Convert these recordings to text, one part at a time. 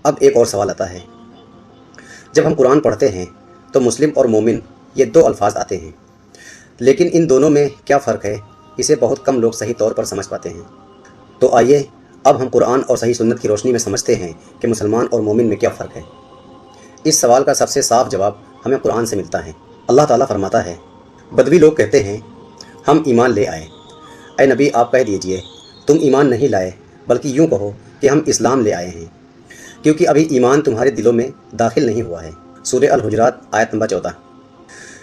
اب ایک اور سوال آتا ہے، جب ہم قرآن پڑھتے ہیں تو مسلم اور مومن یہ دو الفاظ آتے ہیں، لیکن ان دونوں میں کیا فرق ہے؟ اسے بہت کم لوگ صحیح طور پر سمجھ پاتے ہیں۔ تو آئیے اب ہم قرآن اور صحیح سنت کی روشنی میں سمجھتے ہیں کہ مسلمان اور مومن میں کیا فرق ہے۔ اس سوال کا سب سے صاف جواب ہمیں قرآن سے ملتا ہے۔ اللہ تعالیٰ فرماتا ہے، بدوی لوگ کہتے ہیں ہم ایمان لے آئے۔ اے نبی آپ کہہ دیجئے تم ایمان نہیں لائے، بلکہ یوں کہو کہ ہم اسلام لے آئے ہیں، کیونکہ ابھی ایمان تمہارے دلوں میں داخل نہیں ہوا ہے۔ سورہ الحجرات آیت نمبر 14۔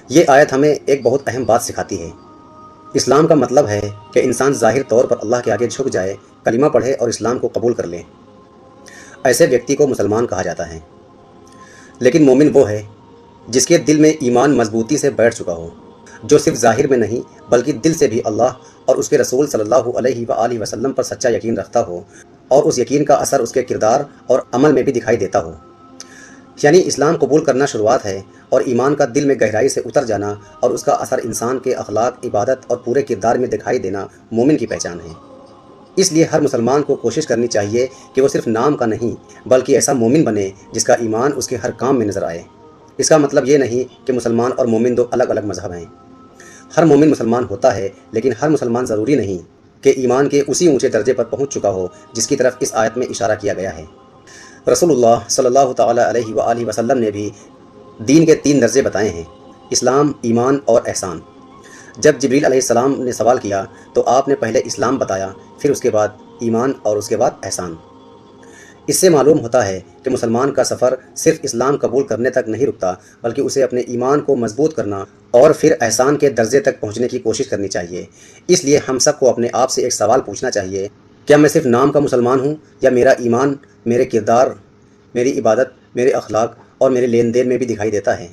یہ آیت ہمیں ایک بہت اہم بات سکھاتی ہے۔ اسلام کا مطلب ہے کہ انسان ظاہر طور پر اللہ کے آگے جھک جائے، کلمہ پڑھے اور اسلام کو قبول کر لے۔ ایسے ویکتی کو مسلمان کہا جاتا ہے۔ لیکن مومن وہ ہے جس کے دل میں ایمان مضبوطی سے بیٹھ چکا ہو، جو صرف ظاہر میں نہیں بلکہ دل سے بھی اللہ اور اس کے رسول صلی اللہ علیہ وآلہ وسلم پر سچا یقین رکھتا ہو، اور اس یقین کا اثر اس کے کردار اور عمل میں بھی دکھائی دیتا ہو۔ یعنی اسلام قبول کرنا شروعات ہے، اور ایمان کا دل میں گہرائی سے اتر جانا اور اس کا اثر انسان کے اخلاق، عبادت اور پورے کردار میں دکھائی دینا مومن کی پہچان ہے۔ اس لیے ہر مسلمان کو کوشش کرنی چاہیے کہ وہ صرف نام کا نہیں بلکہ ایسا مومن بنے جس کا ایمان اس کے ہر کام میں نظر آئے۔ اس کا مطلب یہ نہیں کہ مسلمان اور مومن دو الگ الگ مذہب ہیں۔ ہر مومن مسلمان ہوتا ہے، لیکن ہر مسلمان ضروری نہیں کہ ایمان کے اسی اونچے درجے پر پہنچ چکا ہو جس کی طرف اس آیت میں اشارہ کیا گیا ہے۔ رسول اللہ صلی اللہ تعالیٰ علیہ وآلہ وسلم نے بھی دین کے 3 درجے بتائے ہیں: اسلام، ایمان اور احسان۔ جب جبریل علیہ السلام نے سوال کیا تو آپ نے پہلے اسلام بتایا، پھر اس کے بعد ایمان اور اس کے بعد احسان۔ اس سے معلوم ہوتا ہے کہ مسلمان کا سفر صرف اسلام قبول کرنے تک نہیں رکتا، بلکہ اسے اپنے ایمان کو مضبوط کرنا اور پھر احسان کے درجے تک پہنچنے کی کوشش کرنی چاہیے۔ اس لیے ہم سب کو اپنے آپ سے ایک سوال پوچھنا چاہیے، کیا میں صرف نام کا مسلمان ہوں، یا میرا ایمان میرے کردار، میری عبادت، میرے اخلاق اور میرے لین دین میں بھی دکھائی دیتا ہے؟